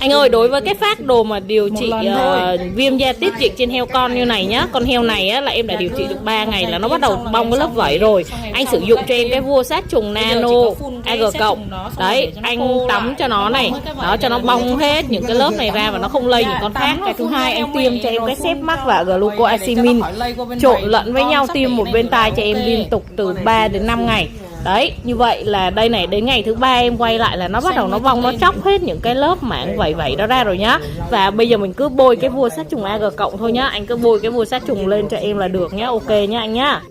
Anh ơi, đối với cái phác đồ mà điều trị viêm da tiết dịch trên heo con như này nhá, con heo này á là em đã điều trị được 3 ngày là nó bắt đầu bong cái lớp vảy rồi. Anh sử dụng cho em cái vua sát trùng nano AG cộng. Đấy, anh tắm cho nó này, đó, cho nó bong hết những cái lớp này ra và nó không lây những con khác. Cái thứ hai, anh tiêm cho em cái xếp mắc và glucosamine trộn lẫn với nhau, tiêm một bên tai cho em liên tục từ 3 đến 5 ngày. Đấy, như vậy là đây này, đến ngày thứ 3 em quay lại là nó bắt đầu nó bong, nó chóc hết những cái lớp mảng vảy vảy đó ra rồi nhá. Và bây giờ mình cứ bôi cái vua sát trùng AG cộng thôi nhá. Anh cứ bôi cái vua sát trùng lên cho em là được nhá. Ok nhá anh nhá.